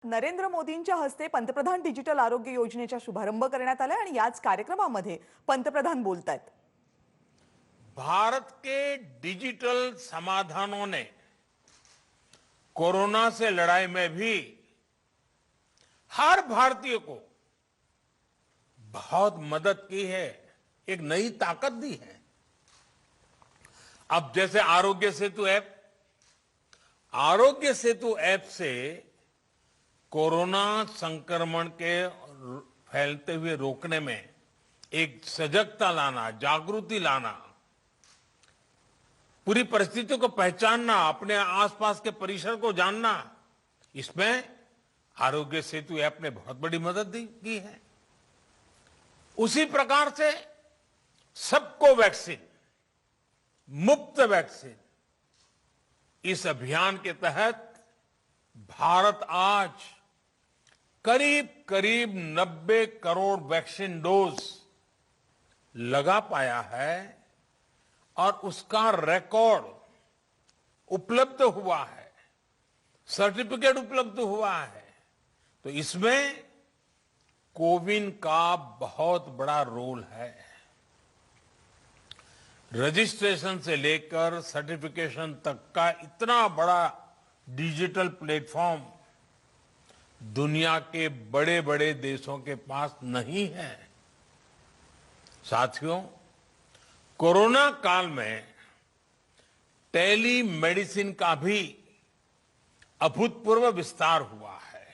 नरेंद्र मोदींच्या हस्ते पंतप्रधान डिजिटल आरोग्य योजनेचा शुभारंभ करण्यात आला आणि याच कार्यक्रमामध्ये पंतप्रधान बोलतायत। भारत के डिजिटल समाधानों ने कोरोना से लड़ाई में भी हर भारतीय को बहुत मदद की है, एक नई ताकत दी है। अब जैसे आरोग्य सेतु ऐप से कोरोना संक्रमण के फैलते हुए रोकने में एक सजगता लाना, जागृति लाना, पूरी परिस्थितियों को पहचानना, अपने आसपास के परिसर को जानना, इसमें आरोग्य सेतु ऐप ने बहुत बड़ी मदद की है। उसी प्रकार से सबको वैक्सीन, मुफ्त वैक्सीन, इस अभियान के तहत भारत आज करीब करीब 90 करोड़ वैक्सीन डोज लगा पाया है और उसका रिकॉर्ड उपलब्ध हुआ है, सर्टिफिकेट उपलब्ध हुआ है। तो इसमें कोविन का बहुत बड़ा रोल है। रजिस्ट्रेशन से लेकर सर्टिफिकेशन तक का इतना बड़ा डिजिटल प्लेटफॉर्म दुनिया के बड़े बड़े देशों के पास नहीं है। साथियों, कोरोना काल में टेली मेडिसिन का भी अभूतपूर्व विस्तार हुआ है।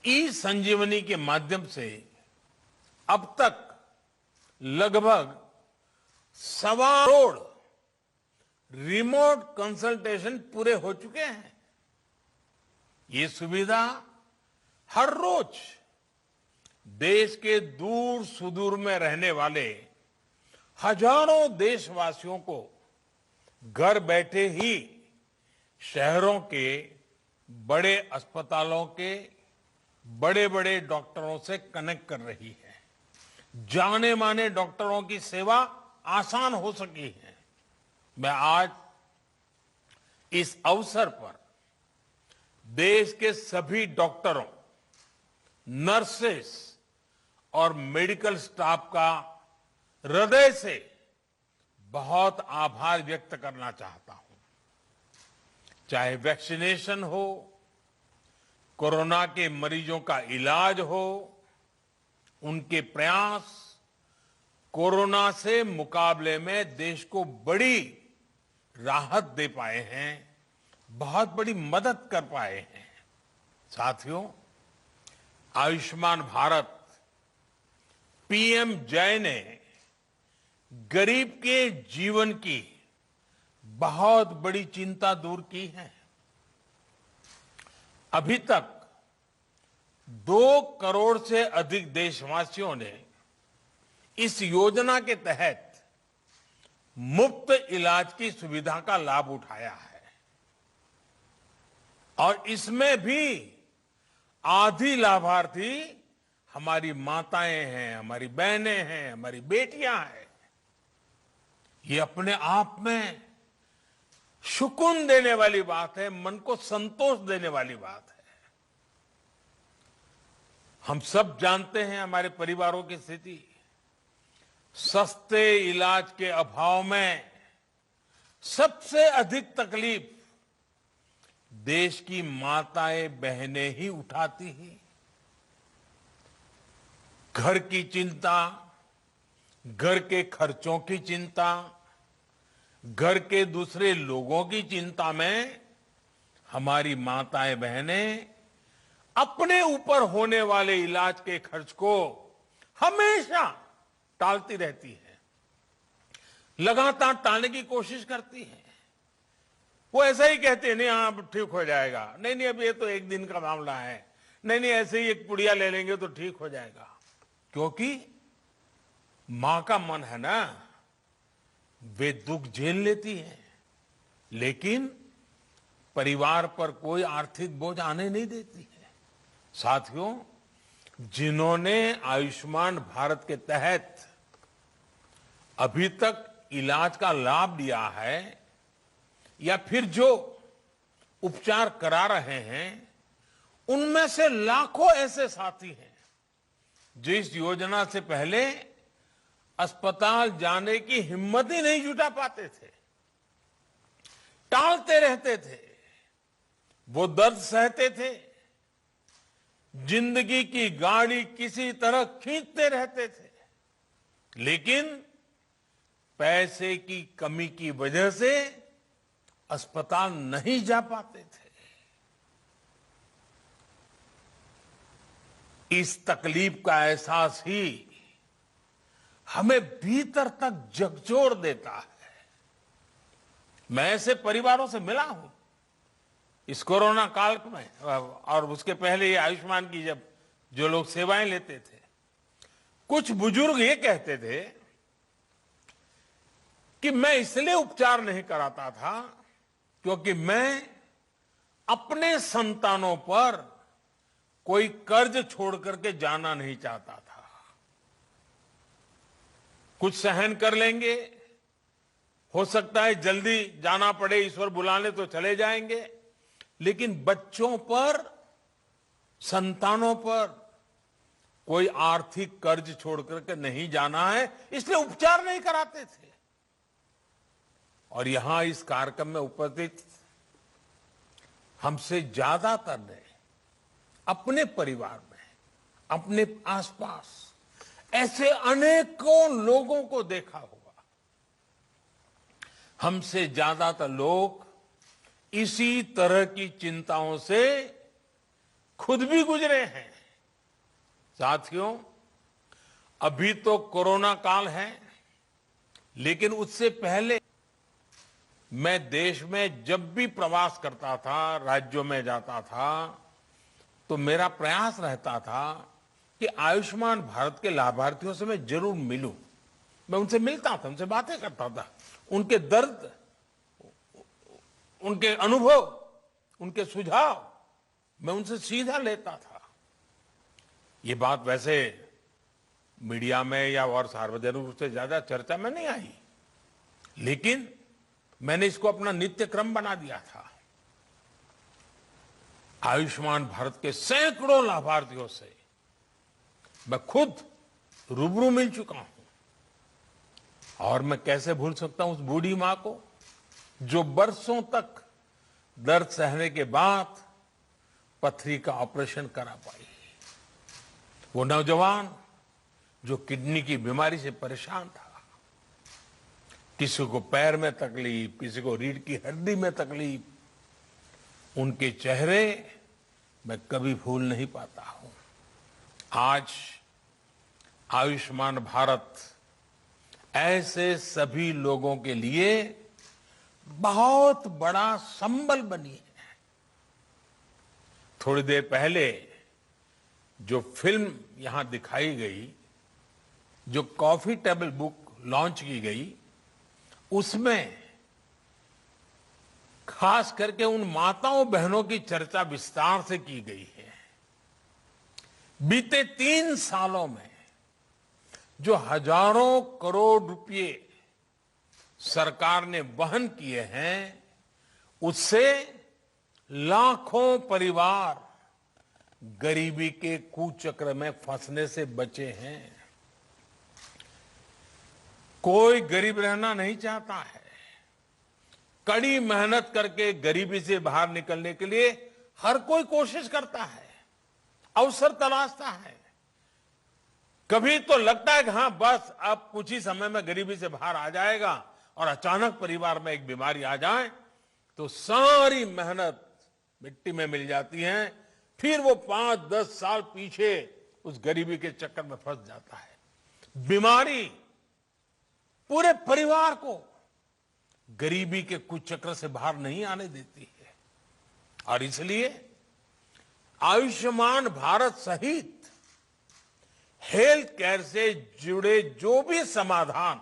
ई संजीवनी के माध्यम से अब तक लगभग 1.25 करोड़ रिमोट कंसल्टेशन पूरे हो चुके हैं। ये सुविधा हर रोज देश के दूर सुदूर में रहने वाले हजारों देशवासियों को घर बैठे ही शहरों के बड़े अस्पतालों के बड़े बड़े डॉक्टरों से कनेक्ट कर रही है। जाने माने डॉक्टरों की सेवा आसान हो सकी है। मैं आज इस अवसर पर देश के सभी डॉक्टरों, नर्सेस और मेडिकल स्टाफ का हृदय से बहुत आभार व्यक्त करना चाहता हूं। चाहे वैक्सीनेशन हो, कोरोना के मरीजों का इलाज हो, उनके प्रयास कोरोना से मुकाबले में देश को बड़ी राहत दे पाए हैं, बहुत बड़ी मदद कर पाए हैं। साथियों, आयुष्मान भारत पीएम जय ने गरीब के जीवन की बहुत बड़ी चिंता दूर की है। अभी तक 2 करोड़ से अधिक देशवासियों ने इस योजना के तहत मुफ्त इलाज की सुविधा का लाभ उठाया है और इसमें भी आधी लाभार्थी हमारी माताएं हैं, हमारी बहनें हैं, हमारी बेटियां हैं। ये अपने आप में सुकून देने वाली बात है, मन को संतोष देने वाली बात है। हम सब जानते हैं हमारे परिवारों की स्थिति। सस्ते इलाज के अभाव में सबसे अधिक तकलीफ देश की माताएं बहनें ही उठाती हैं। घर की चिंता, घर के खर्चों की चिंता, घर के दूसरे लोगों की चिंता में हमारी माताएं बहनें अपने ऊपर होने वाले इलाज के खर्च को हमेशा टालती रहती है, लगातार टालने की कोशिश करती है। वो ऐसा ही कहते हैं, नहीं हाँ ठीक हो जाएगा, नहीं नहीं अब ये तो एक दिन का मामला है, नहीं नहीं ऐसे ही एक पुड़िया ले लेंगे तो ठीक हो जाएगा। क्योंकि मां का मन है ना, वे दुख झेल लेती है, लेकिन परिवार पर कोई आर्थिक बोझ आने नहीं देती है। साथियों, जिन्होंने आयुष्मान भारत के तहत अभी तक इलाज का लाभ लिया है या फिर जो उपचार करा रहे हैं, उनमें से लाखों ऐसे साथी हैं जो इस योजना से पहले अस्पताल जाने की हिम्मत ही नहीं जुटा पाते थे, टालते रहते थे, वो दर्द सहते थे, जिंदगी की गाड़ी किसी तरह खींचते रहते थे, लेकिन पैसे की कमी की वजह से अस्पताल नहीं जा पाते थे। इस तकलीफ का एहसास ही हमें भीतर तक झकझोर देता है। मैं ऐसे परिवारों से मिला हूं इस कोरोना काल में, और उसके पहले ये आयुष्मान की जब जो लोग सेवाएं लेते थे, कुछ बुजुर्ग ये कहते थे कि मैं इसलिए उपचार नहीं कराता था क्योंकि मैं अपने संतानों पर कोई कर्ज छोड़ करके जाना नहीं चाहता था। कुछ सहन कर लेंगे, हो सकता है जल्दी जाना पड़े, ईश्वर बुलाने तो चले जाएंगे, लेकिन बच्चों पर, संतानों पर कोई आर्थिक कर्ज छोड़ करके नहीं जाना है, इसलिए उपचार नहीं कराते थे। और यहां इस कार्यक्रम में उपस्थित हमसे ज्यादातर ने अपने परिवार में, अपने आसपास ऐसे अनेकों लोगों को देखा होगा। हमसे ज्यादातर लोग इसी तरह की चिंताओं से खुद भी गुजरे हैं। साथियों, अभी तो कोरोना काल है, लेकिन उससे पहले मैं देश में जब भी प्रवास करता था, राज्यों में जाता था, तो मेरा प्रयास रहता था कि आयुष्मान भारत के लाभार्थियों से मैं जरूर मिलूं। मैं उनसे मिलता था, उनसे बातें करता था, उनके दर्द, उनके अनुभव, उनके सुझाव मैं उनसे सीधा लेता था। ये बात वैसे मीडिया में या और सार्वजनिक रूप से ज्यादा चर्चा में नहीं आई, लेकिन मैंने इसको अपना नित्य क्रम बना दिया था। आयुष्मान भारत के सैकड़ों लाभार्थियों से मैं खुद रूबरू मिल चुका हूं, और मैं कैसे भूल सकता हूं उस बूढ़ी मां को जो बरसों तक दर्द सहने के बाद पथरी का ऑपरेशन करा पाई, वो नौजवान जो किडनी की बीमारी से परेशान था, किसी को पैर में तकलीफ, किसी को रीढ़ की हड्डी में तकलीफ, उनके चेहरे मैं कभी भूल नहीं पाता हूं। आज आयुष्मान भारत ऐसे सभी लोगों के लिए बहुत बड़ा संबल बनी है। थोड़ी देर पहले जो फिल्म यहां दिखाई गई, जो कॉफी टेबल बुक लॉन्च की गई, उसमें खास करके उन माताओं बहनों की चर्चा विस्तार से की गई है। बीते 3 सालों में जो हजारों करोड़ रुपए सरकार ने वहन किए हैं, उससे लाखों परिवार गरीबी के कुचक्र में फंसने से बचे हैं। कोई गरीब रहना नहीं चाहता है। कड़ी मेहनत करके गरीबी से बाहर निकलने के लिए हर कोई कोशिश करता है, अवसर तलाशता है। कभी तो लगता है कि हाँ बस अब कुछ ही समय में गरीबी से बाहर आ जाएगा, और अचानक परिवार में एक बीमारी आ जाए तो सारी मेहनत मिट्टी में मिल जाती है। फिर वो 5-10 साल पीछे उस गरीबी के चक्कर में फंस जाता है। बीमारी पूरे परिवार को गरीबी के कुचक्र से बाहर नहीं आने देती है, और इसलिए आयुष्मान भारत सहित हेल्थ केयर से जुड़े जो भी समाधान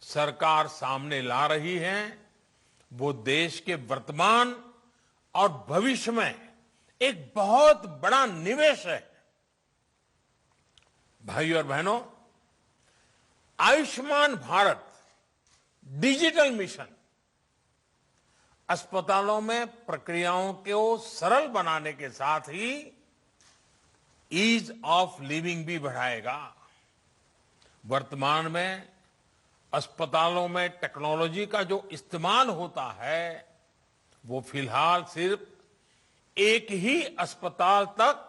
सरकार सामने ला रही है, वो देश के वर्तमान और भविष्य में एक बहुत बड़ा निवेश है। भाइयों और बहनों, आयुष्मान भारत डिजिटल मिशन अस्पतालों में प्रक्रियाओं को सरल बनाने के साथ ही ईज ऑफ लिविंग भी बढ़ाएगा। वर्तमान में अस्पतालों में टेक्नोलॉजी का जो इस्तेमाल होता है वो फिलहाल सिर्फ एक ही अस्पताल तक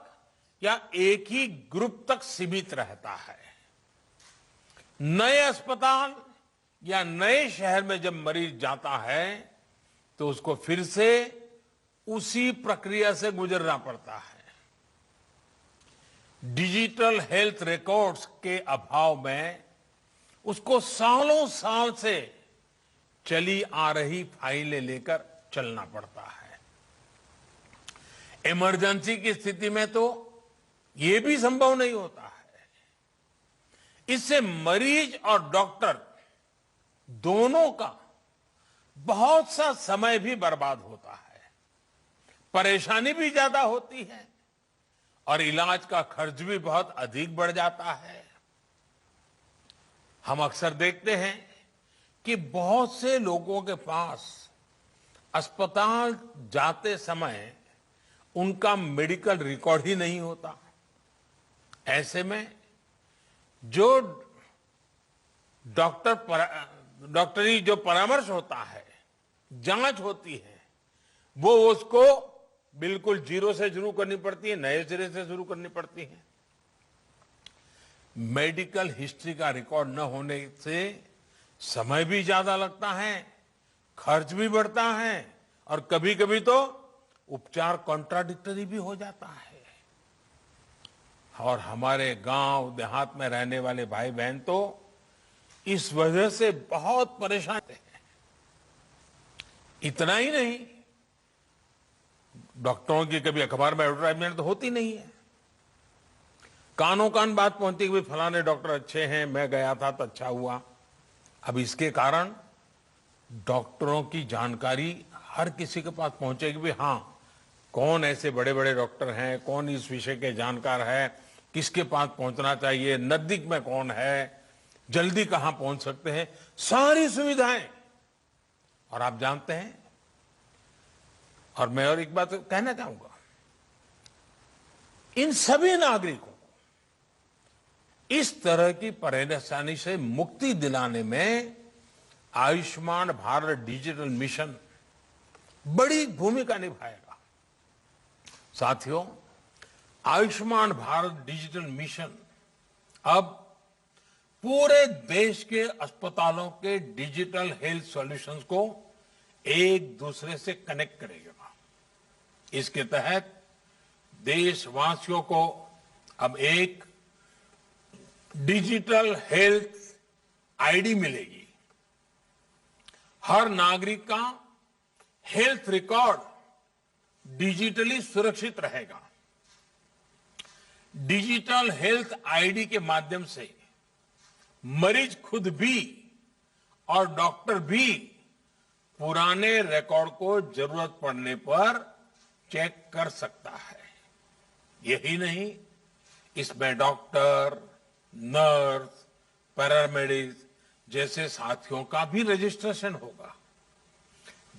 या एक ही ग्रुप तक सीमित रहता है। नए अस्पताल या नए शहर में जब मरीज जाता है तो उसको फिर से उसी प्रक्रिया से गुजरना पड़ता है। डिजिटल हेल्थ रिकॉर्ड्स के अभाव में उसको सालों साल से चली आ रही फाइलें लेकर चलना पड़ता है। इमरजेंसी की स्थिति में तो ये भी संभव नहीं होता है। इससे मरीज और डॉक्टर दोनों का बहुत सा समय भी बर्बाद होता है, परेशानी भी ज्यादा होती है और इलाज का खर्च भी बहुत अधिक बढ़ जाता है। हम अक्सर देखते हैं कि बहुत से लोगों के पास अस्पताल जाते समय उनका मेडिकल रिकॉर्ड ही नहीं होता। ऐसे में जो डॉक्टरी जो परामर्श होता है, जांच होती है, वो उसको बिल्कुल जीरो से शुरू करनी पड़ती है, नए सिरे से शुरू करनी पड़ती है। मेडिकल हिस्ट्री का रिकॉर्ड न होने से समय भी ज्यादा लगता है, खर्च भी बढ़ता है और कभी कभी तो उपचार कॉन्ट्राडिक्टरी भी हो जाता है। और हमारे गांव देहात में रहने वाले भाई बहन तो इस वजह से बहुत परेशान हैं। इतना ही नहीं, डॉक्टरों की कभी अखबार में एडवर्टाइजमेंट तो होती नहीं है। कानों कान बात पहुंचती कि फलाने डॉक्टर अच्छे हैं, मैं गया था तो अच्छा हुआ। अब इसके कारण डॉक्टरों की जानकारी हर किसी के पास पहुंचेगी भी, हाँ कौन ऐसे बड़े बड़े डॉक्टर हैं, कौन इस विषय के जानकार है, किसके पास पहुंचना चाहिए, नजदीक में कौन है, जल्दी कहां पहुंच सकते हैं, सारी सुविधाएं। और आप जानते हैं, और मैं और एक बात कहना चाहूंगा, इन सभी नागरिकों को इस तरह की परेशानी से मुक्ति दिलाने में आयुष्मान भारत डिजिटल मिशन बड़ी भूमिका निभाएगा। साथियों, आयुष्मान भारत डिजिटल मिशन अब पूरे देश के अस्पतालों के डिजिटल हेल्थ सॉल्यूशंस को एक दूसरे से कनेक्ट करेगा। इसके तहत देशवासियों को अब एक डिजिटल हेल्थ आईडी मिलेगी। हर नागरिक का हेल्थ रिकॉर्ड डिजिटली सुरक्षित रहेगा। डिजिटल हेल्थ आईडी के माध्यम से मरीज खुद भी और डॉक्टर भी पुराने रिकॉर्ड को जरूरत पड़ने पर चेक कर सकता है। यही नहीं, इसमें डॉक्टर, नर्स, पैरामेडिक्स जैसे साथियों का भी रजिस्ट्रेशन होगा।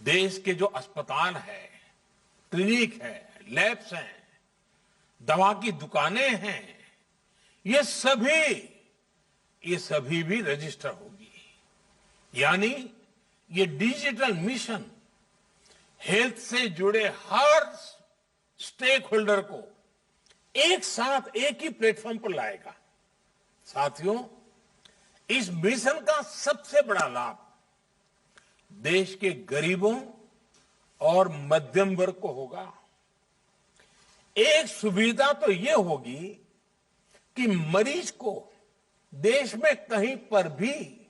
देश के जो अस्पताल है, क्लिनिक है, लैब्स हैं, दवा की दुकानें हैं, ये सभी भी रजिस्टर होगी। यानी ये डिजिटल मिशन हेल्थ से जुड़े हर स्टेक होल्डर को एक साथ एक ही प्लेटफॉर्म पर लाएगा। साथियों, इस मिशन का सबसे बड़ा लाभ देश के गरीबों और मध्यम वर्ग को होगा। एक सुविधा तो यह होगी कि मरीज को देश में कहीं पर भी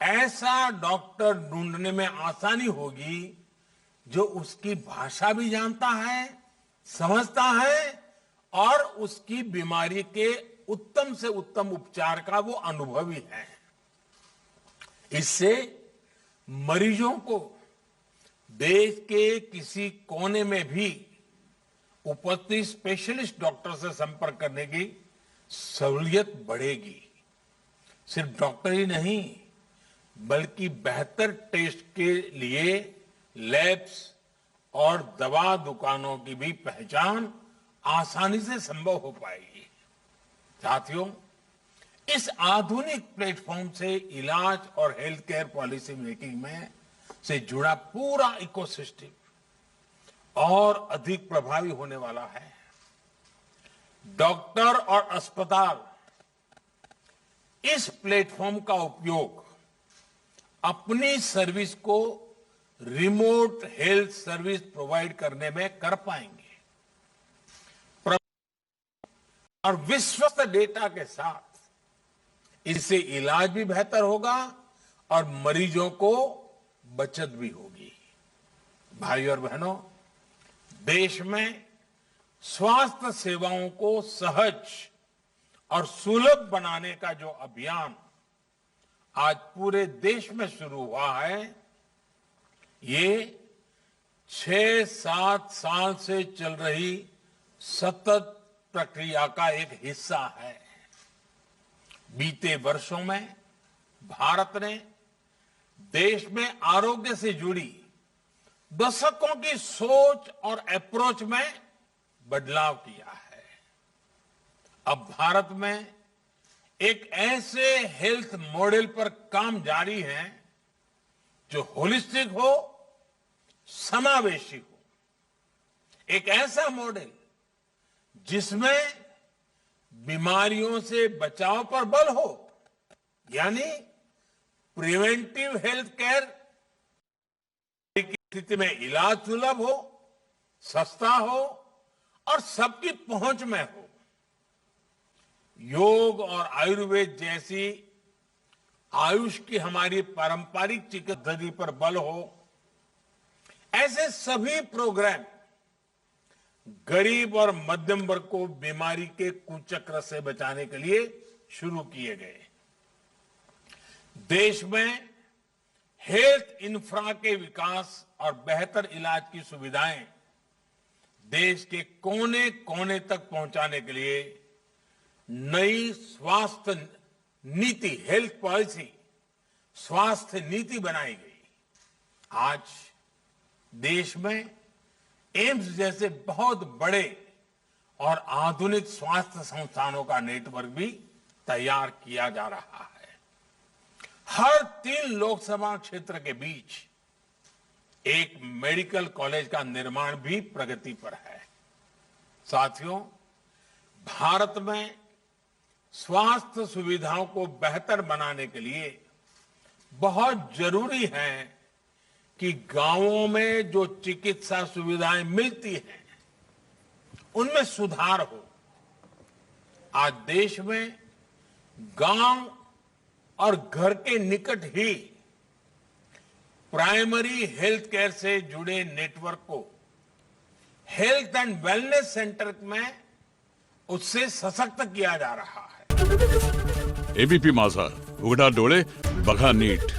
ऐसा डॉक्टर ढूंढने में आसानी होगी जो उसकी भाषा भी जानता है, समझता है और उसकी बीमारी के उत्तम से उत्तम उपचार का वो अनुभवी है। इससे मरीजों को देश के किसी कोने में भी उपस्थित स्पेशलिस्ट डॉक्टर से संपर्क करने की सहूलियत बढ़ेगी। सिर्फ डॉक्टर ही नहीं, बल्कि बेहतर टेस्ट के लिए लैब्स और दवा दुकानों की भी पहचान आसानी से संभव हो पाएगी। साथियों, इस आधुनिक प्लेटफॉर्म से इलाज और हेल्थ केयर पॉलिसी मेकिंग में से जुड़ा पूरा इकोसिस्टम और अधिक प्रभावी होने वाला है। डॉक्टर और अस्पताल इस प्लेटफॉर्म का उपयोग अपनी सर्विस को रिमोट हेल्थ सर्विस प्रोवाइड करने में कर पाएंगे और विश्वस्त डेटा के साथ इससे इलाज भी बेहतर होगा और मरीजों को बचत भी होगी। भाइयों और बहनों, देश में स्वास्थ्य सेवाओं को सहज और सुलभ बनाने का जो अभियान आज पूरे देश में शुरू हुआ है, ये 6-7 साल से चल रही सतत प्रक्रिया का एक हिस्सा है। बीते वर्षों में भारत ने देश में आरोग्य से जुड़ी दशकों की सोच और अप्रोच में बदलाव किया है। अब भारत में एक ऐसे हेल्थ मॉडल पर काम जारी है जो होलिस्टिक हो, समावेशी हो। एक ऐसा मॉडल जिसमें बीमारियों से बचाव पर बल हो, यानी प्रिवेंटिव हेल्थ केयर की स्थिति में इलाज सुलभ हो, सस्ता हो और सबकी पहुंच में हो। योग और आयुर्वेद जैसी आयुष की हमारी पारंपरिक चिकित्सा पद्धति पर बल हो। ऐसे सभी प्रोग्राम गरीब और मध्यम वर्ग को बीमारी के कुचक्र से बचाने के लिए शुरू किए गए। देश में हेल्थ इंफ्रा के विकास और बेहतर इलाज की सुविधाएं देश के कोने कोने तक पहुंचाने के लिए नई स्वास्थ्य नीति, हेल्थ पॉलिसी, स्वास्थ्य नीति बनाई गई। आज देश में एम्स जैसे बहुत बड़े और आधुनिक स्वास्थ्य संस्थानों का नेटवर्क भी तैयार किया जा रहा है। हर 3 लोकसभा क्षेत्र के बीच एक मेडिकल कॉलेज का निर्माण भी प्रगति पर है। साथियों, भारत में स्वास्थ्य सुविधाओं को बेहतर बनाने के लिए बहुत जरूरी है कि गांवों में जो चिकित्सा सुविधाएं मिलती हैं उनमें सुधार हो। आज देश में गांव और घर के निकट ही प्राइमरी हेल्थ केयर से जुड़े नेटवर्क को हेल्थ एंड वेलनेस सेंटर में उससे सशक्त किया जा रहा है। एबीपी माझा, उघडा डोळे बघा नीट।